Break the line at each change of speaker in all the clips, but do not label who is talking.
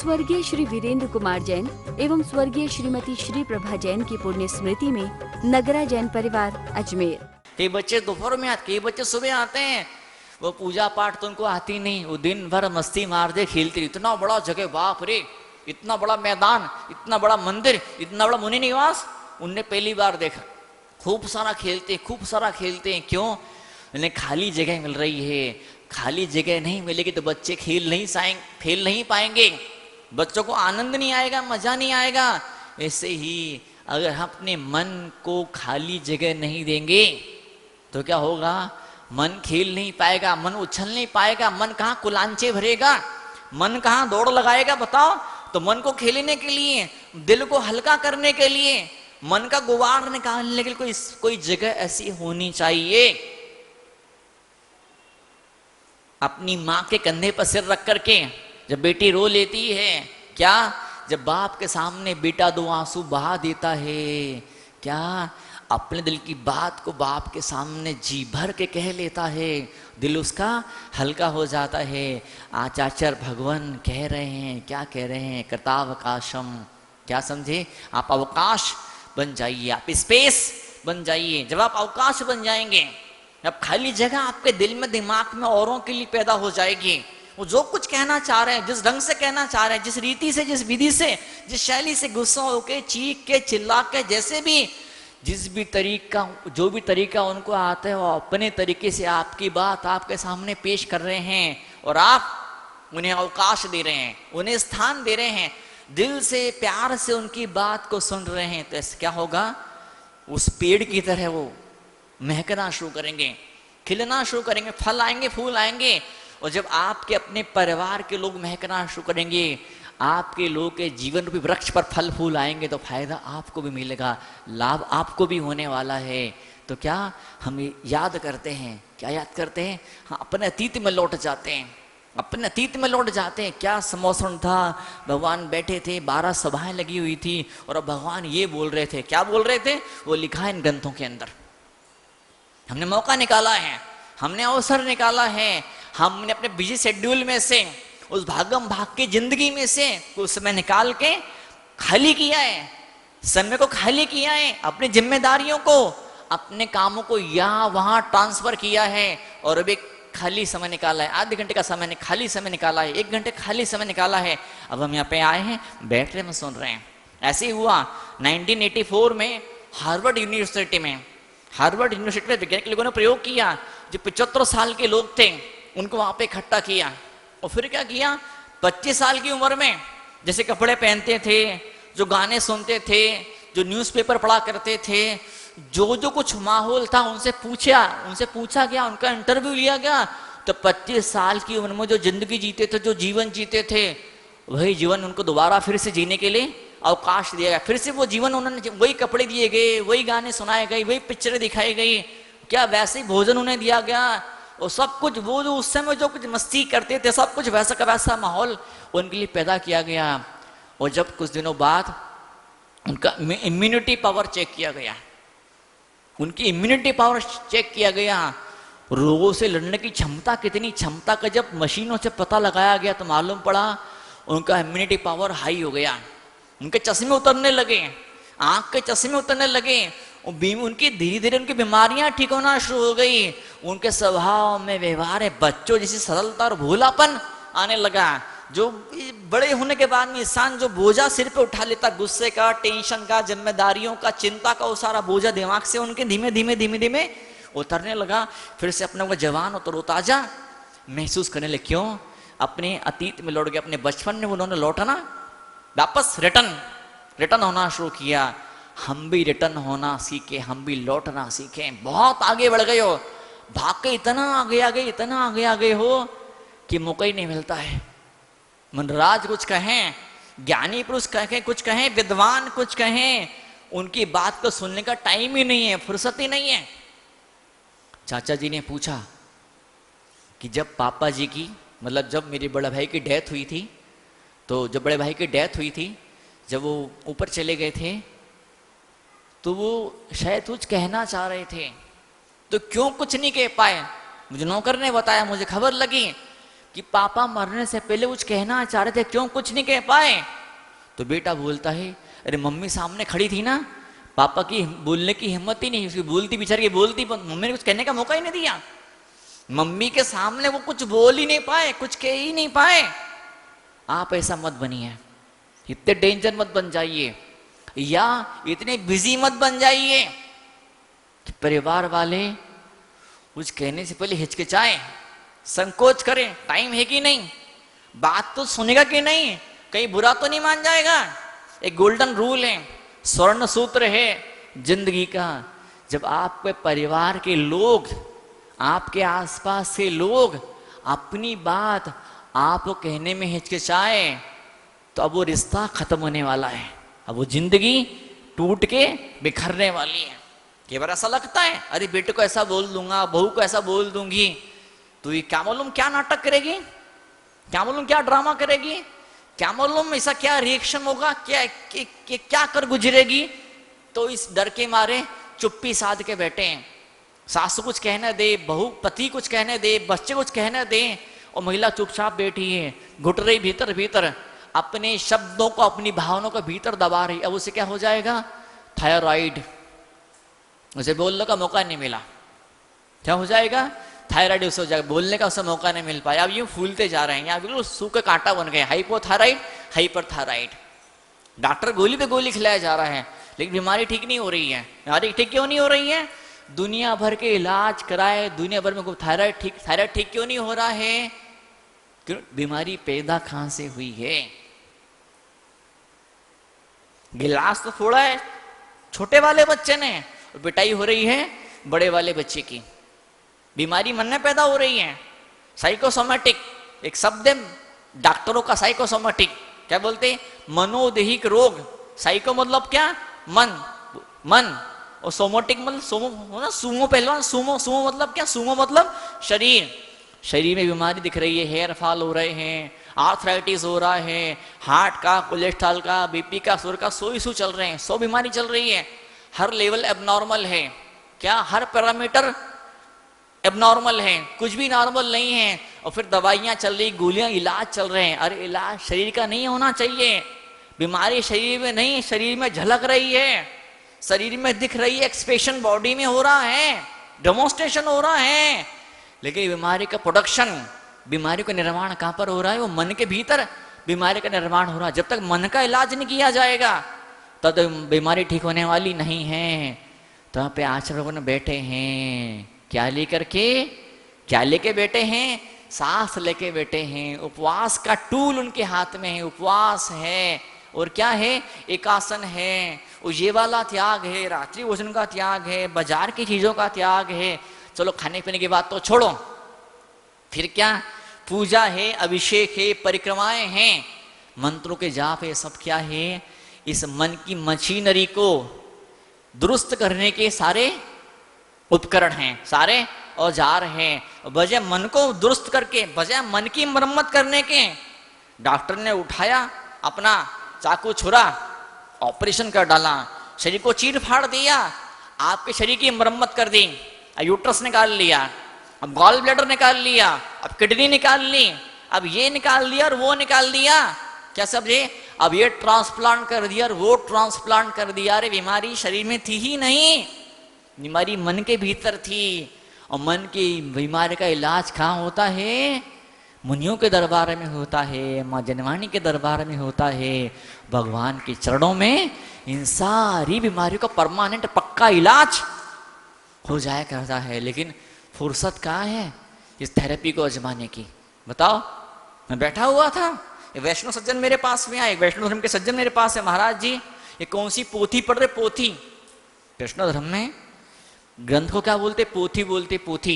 स्वर्गीय श्री वीरेंद्र कुमार जैन एवं स्वर्गीय श्रीमती श्री प्रभा जैन की पुण्य स्मृति में नगरा जैन परिवार अजमेर।
कई बच्चे दोपहर में आते, कई बच्चे सुबह आते हैं। वो पूजा पाठ तो उनको आती नहीं, वो दिन भर मस्ती मारते खेलते। इतना बड़ा जगह, बाप रे, इतना बड़ा मैदान, इतना बड़ा मंदिर, इतना बड़ा मुनि निवास उनने पहली बार देखा। खूब सारा खेलते हैं। क्यों? उन्हें खाली जगह मिल रही है। खाली जगह नहीं मिलेगी तो बच्चे खेल नहीं पाएंगे, बच्चों को आनंद नहीं आएगा, मजा नहीं आएगा। ऐसे ही अगर हम अपने मन को खाली जगह नहीं देंगे तो क्या होगा? मन खेल नहीं पाएगा, मन उछल नहीं पाएगा, मन कहाँ कुलांचे भरेगा, मन कहाँ दौड़ लगाएगा बताओ? तो मन को खेलने के लिए, दिल को हल्का करने के लिए, मन का गुबार निकालने के लिए कोई जगह ऐसी होनी चाहिए। अपनी माँ के कंधे पर सिर रख करके जब बेटी रो लेती है, क्या जब बाप के सामने बेटा दो आंसू बहा देता है, क्या अपने दिल की बात को बाप के सामने जी भर के कह लेता है, दिल उसका हल्का हो जाता है। आचार्य भगवान कह रहे हैं, क्या कह रहे हैं? कृतावकाशम। क्या समझे? आप अवकाश बन जाइए, आप स्पेस बन जाइए। जब आप अवकाश बन जाएंगे, अब खाली जगह आपके दिल में, दिमाग में औरों के लिए पैदा हो जाएगी। वो जो कुछ कहना चाह रहे हैं, जिस ढंग से कहना चाह रहे हैं, जिस रीति से, जिस विधि से, जिस शैली से, गुस्सा होके, चीख के, चिल्ला के, जैसे भी, जिस भी तरीका, जो भी तरीका उनको आता है, वो अपने तरीके से आपकी बात आपके सामने पेश कर रहे हैं और आप उन्हें अवकाश दे रहे हैं, उन्हें स्थान दे रहे हैं, दिल से, प्यार से उनकी बात को सुन रहे हैं। तो ऐसे क्या होगा? उस पेड़ की तरह वो महकना शुरू करेंगे, खिलना शुरू करेंगे, फल आएंगे, फूल आएंगे। और जब आपके अपने परिवार के लोग महकना शुरू करेंगे, आपके लोग के जीवन रूपी वृक्ष पर फल फूल आएंगे, तो फायदा आपको भी मिलेगा, लाभ आपको भी होने वाला है। तो क्या हम याद करते हैं? क्या याद करते हैं? हाँ, अपने अतीत में लौट जाते हैं, अपने अतीत में लौट जाते हैं। क्या समोसन था, भगवान बैठे थे, 12 सभाएं लगी हुई थी और अब भगवान ये बोल रहे थे। क्या बोल रहे थे? वो लिखा है इन ग्रंथों के अंदर। हमने मौका निकाला है, हमने अवसर निकाला है, हमने अपने बिजी शेड्यूल में से, उस भागम भाग की जिंदगी में से कुछ समय निकाल के खाली किया है, समय को खाली किया है, अपनी जिम्मेदारियों को, अपने कामों को यहाँ वहां ट्रांसफर किया है और अब एक खाली समय निकाला है। आधे घंटे का समय खाली समय निकाला है, 1 घंटे खाली समय निकाला है। अब हम यहाँ पे आए हैं, बैठ रहे हैं, सुन रहे हैं। ऐसे ही हुआ 1984 में हार्वर्ड यूनिवर्सिटी में वैज्ञानिक लोगों ने प्रयोग किया। जो 75 साल के लोग थे उनको वहां पे इकट्ठा किया और फिर क्या किया? 25 साल की उम्र में जैसे कपड़े पहनते थे, जो गाने सुनते थे, जो न्यूज़पेपर पढ़ा करते थे, जो कुछ माहौल था उनसे पूछा गया, उनका इंटरव्यू लिया गया। तो 25 साल की उम्र में जो जिंदगी जीते थे, जो जीवन जीते थे, वही जीवन उनको दोबारा फिर से जीने के लिए अवकाश दिया गया। फिर से वो जीवन उन्होंने, वही कपड़े दिए गए, वही गाने सुनाए गए, वही पिक्चरें दिखाई गई, क्या वैसे ही भोजन उन्हें दिया गया और सब कुछ, वो जो उस समय जो कुछ मस्ती करते थे, सब कुछ वैसा का वैसा माहौल उनके लिए पैदा किया गया। और जब कुछ दिनों बाद उनका इम्यूनिटी पावर चेक किया गया, उनकी इम्यूनिटी पावर चेक किया गया, रोगों से लड़ने की क्षमता, कितनी क्षमता का जब मशीनों से पता लगाया गया तो मालूम पड़ा उनका इम्यूनिटी पावर हाई हो गया। उनके चश्मे उतरने लगे, आंख के चश्मे उतरने लगे, उनकी धीरे धीरे उनकी बीमारियां ठीक होना शुरू हो गई। उनके स्वभाव में, व्यवहार है, बच्चों जैसी सरलता और भोलापन आने लगा। जो बड़े होने के बाद में इंसान जो बोझा सिर पे उठा लेता, गुस्से का, टेंशन का, जिम्मेदारियों का, चिंता का, वो सारा बोझा दिमाग से उनके धीमे धीमे उतरने लगा। फिर से अपने को जवान और तरोताजा महसूस करने लगे। क्यों? अपने अतीत में लौट गए, अपने बचपन में उन्होंने लौटना, वापस रिटर्न होना शुरू किया। हम भी रिटर्न होना सीखे, हम भी लौटना सीखे। बहुत आगे बढ़ गए हो, भाग के इतना आगे आ गए हो कि मौका ही नहीं मिलता है। मनराज कुछ कहें, ज्ञानी पुरुष कहें, कुछ कहें, विद्वान कुछ कहें, उनकी बात को सुनने का टाइम ही नहीं है, फुर्सत ही नहीं है। चाचा जी ने पूछा कि जब पापा जी की, मतलब जब मेरे बड़े भाई की डेथ हुई थी, तो जब बड़े भाई की डेथ हुई थी, जब वो ऊपर चले गए थे, तो वो शायद कुछ कहना चाह रहे थे, तो क्यों कुछ नहीं कह पाए? मुझे नौकर ने बताया, मुझे खबर लगी कि पापा मरने से पहले कुछ कहना चाह रहे थे, क्यों कुछ नहीं कह पाए? तो बेटा बोलता है, अरे मम्मी सामने खड़ी थी ना, पापा की बोलने की हिम्मत ही नहीं, उसकी बोलती बेचारी की बोलती, मम्मी ने कुछ कहने का मौका ही नहीं दिया। मम्मी के सामने वो कुछ बोल ही नहीं पाए, कुछ कह ही नहीं पाए। आप ऐसा मत बनिए, इतने डेंजर मत बन जाइए, या इतने बिजी मत बन जाइए कि परिवार वाले कुछ कहने से पहले हिचकिचाए, संकोच करें, टाइम है कि नहीं, बात तो सुनेगा कि नहीं, कहीं बुरा तो नहीं मान जाएगा। एक गोल्डन रूल है, स्वर्ण सूत्र है जिंदगी का, जब आपके परिवार के लोग, आपके आसपास के लोग अपनी बात आपको कहने में हिचकिचाए, तो अब वो रिश्ता खत्म होने वाला है, अब वो जिंदगी टूट के बिखरने वाली है। कई बार ऐसा लगता है, अरे बेटे को ऐसा बोल दूंगा, बहू को ऐसा बोल दूंगी, तो ये क्या मालूम क्या नाटक करेगी, क्या मालूम क्या ड्रामा करेगी, क्या मालूम ऐसा क्या रिएक्शन होगा, क्या कर गुजरेगी। तो इस डर के मारे चुप्पी साध के बैठे हैं। सासू कुछ कहने दे, बहू पति कुछ कहने दे, बच्चे कुछ कहने दे, और महिला चुपचाप बैठी है, घुट रही भीतर भीतर, अपने शब्दों को, अपनी भावनाओं को भीतर दबा रही। अब उसे क्या हो जाएगा, थायराइड, उसे बोलने का मौका नहीं मिला, क्या हो जाएगा, थायराइड उसे हो जाएगा, बोलने का उसे मौका नहीं मिल पाया। अब यूं फूलते जा रहे हैं, यहाँ बिल्कुल सूखे कांटा बन गए, हाइपोथायराइड, हाइपरथायराइड। डॉक्टर गोली पे गोली खिलाया जा रहा है, लेकिन बीमारी ठीक नहीं हो रही है। बीमारी ठीक क्यों नहीं हो रही है? दुनिया भर के इलाज कराए, दुनिया भर में थायराइड ठीक क्यों नहीं हो रहा है? क्यों? बीमारी पैदा कहां से हुई है? गिलास तो फोड़ा है छोटे वाले बच्चे ने, और पिटाई हो रही है बड़े वाले बच्चे की। बीमारी मन में पैदा हो रही है। साइकोसोमेटिक एक शब्द है डॉक्टरों का, साइकोसोमेटिक क्या बोलते हैं, मनोदेहिक रोग। साइको मतलब क्या, मन, और सोमोटिक मतलब सूमो पहलवान, सूमो मतलब क्या, सूमो मतलब शरीर में बीमारी दिख रही है, हेयर फॉल हो रहे हैं, आर्थराइटिस हो रहा है, हार्ट का, कोलेस्ट्रॉल का, बीपी का, शुगर का, 100 इशू चल रहे हैं, 100 बीमारी चल रही है। हर लेवल एबनॉर्मल है, क्या हर पैरामीटर एबनॉर्मल है, कुछ भी नॉर्मल नहीं है। और फिर दवाइयां चल रही, गोलियां, इलाज चल रहे हैं। अरे इलाज शरीर का नहीं होना चाहिए, बीमारी शरीर में नहीं, शरीर में झलक रही है, शरीर में दिख रही है, एक्सप्रेशन बॉडी में हो रहा है, डेमोन्स्ट्रेशन हो रहा है। लेकिन बीमारी का प्रोडक्शन, बीमारी का निर्माण कहां पर हो रहा है? वो मन के भीतर बीमारी का निर्माण हो रहा है। जब तक मन का इलाज नहीं किया जाएगा तब तक बीमारी ठीक होने वाली नहीं है। तो यहाँ पे आचार्य ने बैठे हैं, क्या लेकर के, क्या लेके बैठे हैं? सांस लेके बैठे हैं। उपवास का टूल उनके हाथ में है, उपवास है। और क्या है? एकासन है, और ये वाला त्याग है, रात्रि भोजन का त्याग है, बाजार की चीजों का त्याग है। चलो खाने पीने की बात तो छोड़ो, फिर क्या? पूजा है, अभिषेक है, परिक्रमाएं हैं, मंत्रों के जाप है, सब क्या है? इस मन की मशीनरी को दुरुस्त करने के सारे उपकरण हैं, सारे औजार हैं। बजाय मन को दुरुस्त करके, बजाय मन की मरम्मत करने के, डॉक्टर ने उठाया अपना चाकू छुरा, ऑपरेशन कर डाला, शरीर को चीर फाड़ दिया, आपके शरीर की मरम्मत कर दी। यूट्रस निकाल लिया, अब गॉल ब्लैडर निकाल लिया, अब किडनी निकाल ली, अब ये निकाल दिया और वो निकाल दिया। क्या समझे? अब ये ट्रांसप्लांट कर दिया और वो ट्रांसप्लांट कर दिया। अरे बीमारी शरीर में थी ही नहीं, बीमारी मन के भीतर थी। और मन की बीमारी का इलाज कहाँ होता है? मुनियों के दरबार में होता है, माँ जनवाणी के दरबार में होता है, भगवान के चरणों में इन सारी बीमारियों का परमानेंट पक्का इलाज हो जाया करता है। लेकिन फुर्सत कहाँ है इस थेरेपी को आजमाने की? बताओ। मैं बैठा हुआ था, वैष्णव सज्जन मेरे पास में आए, वैष्णव धर्म के सज्जन मेरे पास है। महाराज जी ये कौन सी पोथी पढ़ रहे? पोथी। वैष्णव धर्म में ग्रंथ को क्या बोलते? पोथी बोलते। पोथी,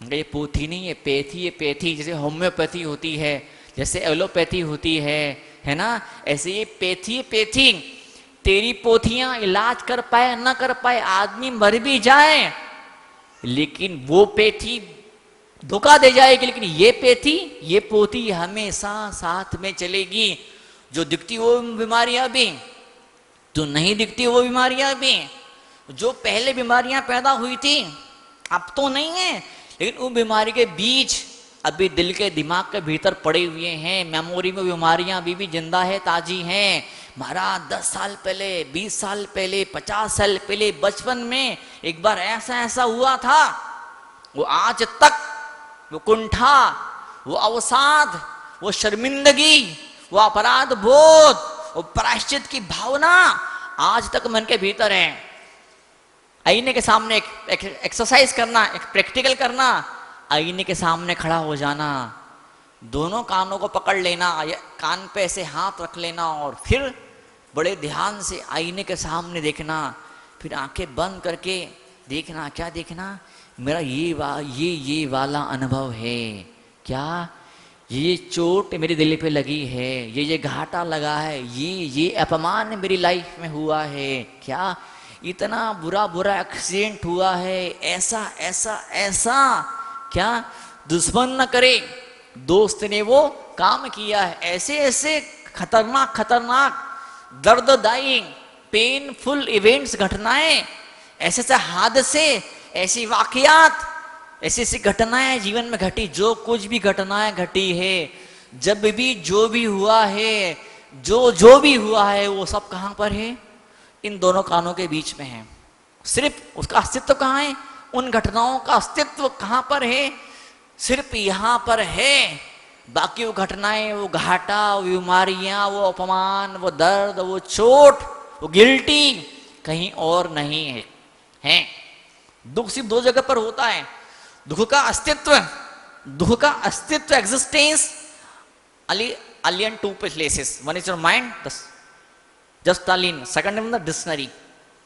ये पोथी नहीं, ये पैथी। ये पैथी जैसे होम्योपैथी होती है, जैसे एलोपैथी होती है ना, ऐसे ये पैथी। पैथी तेरी पोथियां इलाज कर पाए ना कर पाए, आदमी मर भी जाए लेकिन वो पैथी धोखा दे जाएगी, लेकिन ये पैथी, ये पोथी हमेशा साथ में चलेगी। जो दिखती वो बीमारियां भी, जो नहीं दिखती वो बीमारियां भी, जो पहले बीमारियां पैदा हुई थी अब तो नहीं है, लेकिन उन बीमारी के बीज अभी दिल के दिमाग के भीतर पड़े हुए हैं, मेमोरी में बीमारियां अभी भी जिंदा है, ताजी हैं। महाराज 10 साल पहले, 20 साल पहले, 50 साल पहले बचपन में एक बार ऐसा ऐसा हुआ था, वो आज तक वो कुंठा, वो अवसाद, वो शर्मिंदगी, वो अपराध बोध, वो प्रायश्चित की भावना आज तक मन के भीतर है। आईने के सामने एक एक्सरसाइज करना, एक प्रैक्टिकल करना, आईने के सामने खड़ा हो जाना, दोनों कानों को पकड़ लेना, कान पे ऐसे हाथ रख लेना और फिर बड़े ध्यान से आईने के सामने देखना, फिर आंखें बंद करके देखना। क्या देखना? मेरा ये वाला अनुभव है क्या? ये चोट मेरे दिल पे लगी है, ये घाटा लगा है, ये अपमान मेरी लाइफ में हुआ है क्या? इतना बुरा एक्सीडेंट हुआ है, ऐसा ऐसा ऐसा क्या? दुश्मन न करे, दोस्त ने वो काम किया है, ऐसे ऐसे खतरनाक दर्ददायी पेनफुल इवेंट्स, घटनाएं, ऐसे ऐसे हादसे, ऐसी वाकयात, ऐसी ऐसी घटनाएं जीवन में घटी। जो कुछ भी घटनाएं घटी है, जब भी जो भी हुआ है, जो भी हुआ है, वो सब कहां पर है? इन दोनों कानों के बीच में है। सिर्फ उसका अस्तित्व कहां है? उन घटनाओं का अस्तित्व कहां पर है? सिर्फ यहां पर है। बाकी वो घटनाएं, वो घाटा, वो बीमारियां, वो अपमान, वो दर्द, वो चोट, वो गिल्टी कहीं और नहीं है। दुख सिर्फ दो जगह पर होता है। दुख का अस्तित्व existence alien two places. One is your mind, just alien. Second in the dictionary.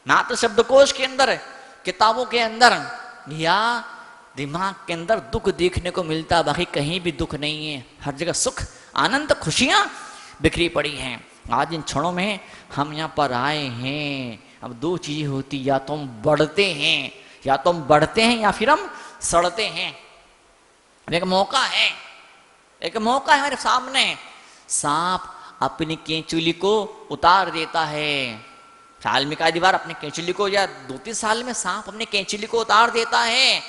मात्र शब्दकोश के अंदर, किताबों के अंदर या दिमाग के अंदर दुख देखने को मिलता, बाकी कहीं भी दुख नहीं है। हर जगह सुख, आनंद, खुशियां बिखरी पड़ी हैं। आज इन क्षणों में हम यहाँ पर आए हैं। अब दो चीजें होती, या तो हम बढ़ते हैं या फिर हम सड़ते हैं। एक मौका है मेरे सामने। सांप अपनी केंचुली को उतार देता है। साल में का दीवार अपनी केंचुली को, या 2-3 साल में सांप अपनी केंचुली को उतार देता है।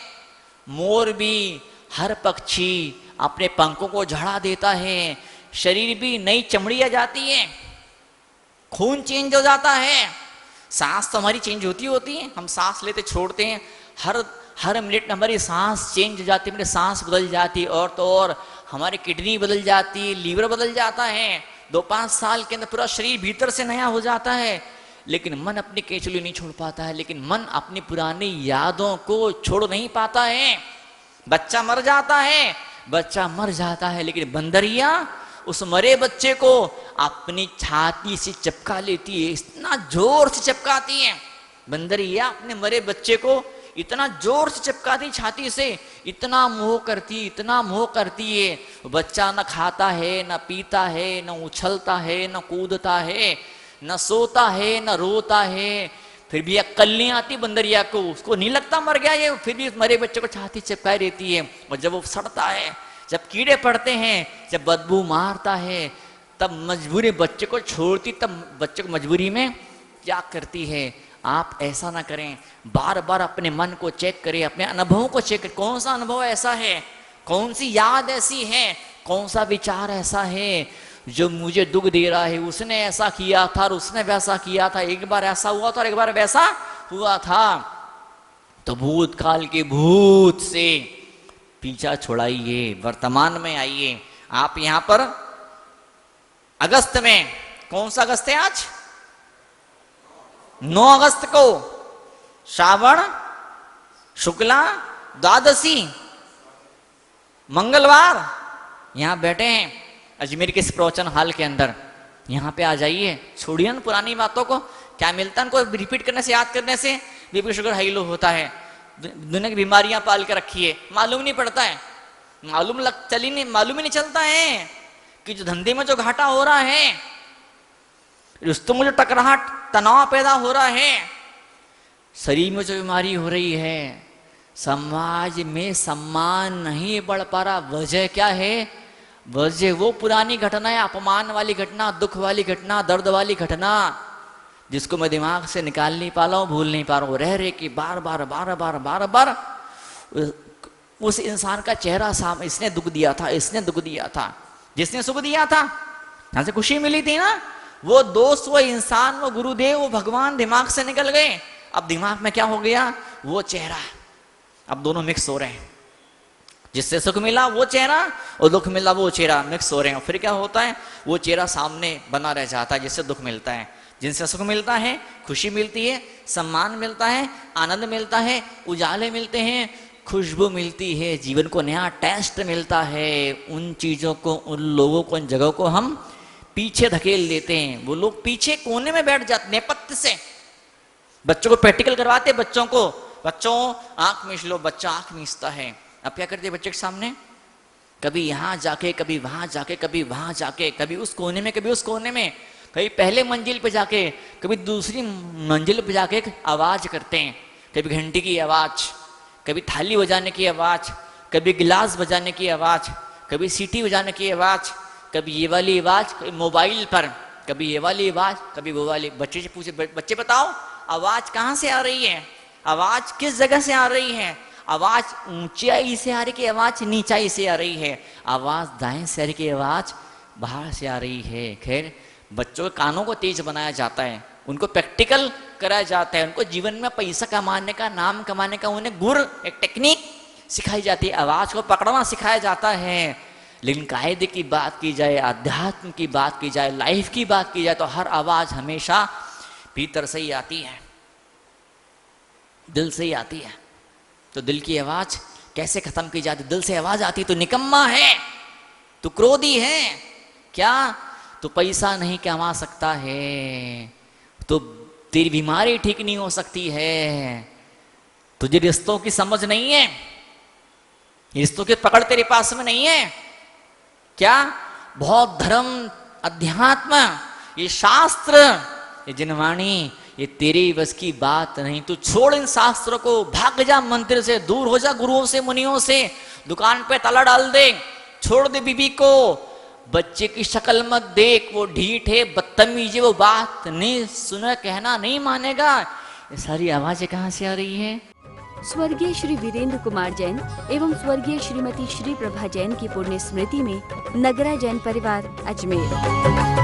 मोर भी, हर पक्षी अपने पंखों को झड़ा देता है। शरीर भी, नई चमड़ी आ जाती है, खून चेंज हो जाता है। सांस तो हमारी चेंज होती है। हम सांस लेते छोड़ते हैं, हर मिनट में हमारी सांस चेंज हो जाती है, मेरी सांस बदल जाती है। और तो और हमारी किडनी बदल जाती है, लीवर बदल जाता है। 2-5 साल के अंदर पूरा शरीर भीतर से नया हो जाता है। लेकिन मन अपनी केंचुली नहीं छोड़ पाता है, लेकिन मन अपनी पुरानी यादों को छोड़ नहीं पाता है। बच्चा मर जाता है, लेकिन बंदरिया उस मरे बच्चे को अपनी छाती से चिपका लेती है। इतना जोर से चिपकाती है बंदरिया अपने मरे बच्चे को, इतना जोर से चिपकाती छाती से, इतना मोह करती है। बच्चा न खाता है, न पीता है, न उछलता है, न कूदता है, न सोता है, न रोता है। फिर भी अक्ल नहीं आती बंदरिया को, उसको नहीं लगता मर गया ये, फिर भी मरे बच्चे को छाती चिपकाई रहती है। और जब वो सड़ता है, जब कीड़े पड़ते हैं, जब बदबू मारता है, तब मजबूरी बच्चे को छोड़ती, तब बच्चे को मजबूरी में क्या करती है। आप ऐसा ना करें, बार बार अपने मन को चेक करें, अपने अनुभवों को चेक करें। कौन सा अनुभव ऐसा है, कौन सी याद ऐसी है, कौन सा विचार ऐसा है जो मुझे दुख दे रहा है। उसने ऐसा किया था और उसने वैसा किया था, एक बार ऐसा हुआ था और एक बार वैसा हुआ था। तो भूतकाल के भूत से पीछा छुड़ाइए, वर्तमान में आइए। आप यहां पर अगस्त में, कौन सा अगस्त है आज? 9 अगस्त को श्रावण शुक्ला द्वादशी मंगलवार यहां बैठे हैं अजमेर के इस प्रवचन हॉल के अंदर। यहां पे आ जाइए, छोड़िए न पुरानी बातों को। क्या मिलता है इनको रिपीट करने से, याद करने से? बीपी शुगर हाई लो होता है, दुनिया की बीमारियां पाल के रखी है, मालूम नहीं पड़ता है, मालूम ही नहीं चलता है कि जो धंधे में जो घाटा हो रहा है, रिश्तों में जो टकराहट तनाव पैदा हो रहा है, शरीर में जो बीमारी हो रही है, समाज में सम्मान नहीं बढ़ पा रहा। वजह क्या है? वजह वो पुरानी घटना है, अपमान वाली घटना, दुख वाली घटना, दर्द वाली घटना, जिसको मैं दिमाग से निकाल नहीं पा रहा हूं, भूल नहीं पा रहा हूं। रह के बार बार उस इंसान का चेहरा सामने, इसने दुख दिया था, इसने दुख दिया था, जिसने सुख दिया था, यहां से खुशी मिली थी ना, वो दोस्त, वो इंसान, वो गुरुदेव, वो भगवान दिमाग से निकल गए। अब दिमाग में क्या हो गया? वो चेहरा। अब दोनों मिक्स हो रहे हैं, जिससे सुख मिला वो चेहरा और दुख मिला वो चेहरा मिक्स हो रहे हैं। फिर क्या होता है? वो चेहरा सामने बना रह जाता है जिससे दुख मिलता है। जिनसे सुख मिलता है, खुशी मिलती है, सम्मान मिलता है, आनंद मिलता है, उजाले मिलते हैं, खुशबू मिलती है, जीवन को नया टेस्ट मिलता है। उन चीजों को, उन लोगों को, उन जगहों को हम पीछे धकेल देते हैं। वो लोग पीछे कोने में बैठ जाते, नेपथ्य से। बच्चों को प्रैक्टिकल करवाते, बच्चों को, बच्चों आंख मीच लो, बच्चा आंख मीचता है। अब क्या करते बच्चे के सामने? कभी यहां जाके, कभी वहां जाके, कभी वहां जाके, कभी उस कोने में, कभी उस कोने में, कभी पहले मंजिल पे जाके, कभी दूसरी मंजिल पे जाके आवाज करते हैं। कभी घंटी की आवाज, कभी थाली बजाने की आवाज, कभी गिलास बजाने की आवाज, कभी सीटी बजाने की आवाज, कभी ये वाली आवाज, कभी मोबाइल पर, कभी ये वाली आवाज, कभी वो वाली। बच्चे से पूछे, बच्चे बताओ आवाज कहाँ से आ रही है? आवाज किस जगह से आ रही है? आवाज ऊंचाई से आ रही है, आवाज नीचाई से आ रही है? आवाज दाएं से आ रही है, आवाज बाहर से आ रही है? खैर, बच्चों के कानों को तेज बनाया जाता है, उनको प्रैक्टिकल कराया जाता है, उनको जीवन में पैसा कमाने का, नाम कमाने का उन्हें गुर, एक टेक्निक सिखाई जाती है, आवाज को पकड़ना सिखाया जाता है। लेकिन कायदे की बात की जाए, अध्यात्म की बात की जाए, लाइफ की बात की जाए, तो हर आवाज हमेशा भीतर से ही आती है, दिल से ही आती है। तो दिल की आवाज कैसे खत्म की जाती? दिल से आवाज आती तो निकम्मा है, तो क्रोधी है, क्या तो पैसा नहीं कमा सकता है, तो तेरी बीमारी ठीक नहीं हो सकती है, तुझे रिश्तों की समझ नहीं है, रिश्तों की पकड़ तेरे पास में नहीं है, क्या बहुत धर्म, अध्यात्म, ये शास्त्र, ये जिनवाणी, ये तेरी बस की बात नहीं। तू छोड़ इन शास्त्रों को, भाग जा मंदिर से, दूर हो जा गुरुओं से, मुनियों से, दुकान पे ताला डाल दे, छोड़ दे बीबी को, बच्चे की शक्ल मत देख, वो ढीठ है, बदतमीज है, वो बात नहीं सुना, कहना नहीं मानेगा। ये सारी आवाजें कहाँ से आ रही है?
स्वर्गीय श्री वीरेंद्र कुमार जैन एवं स्वर्गीय श्रीमती श्री प्रभा जैन की पुण्य स्मृति में नगरा जैन परिवार अजमेर।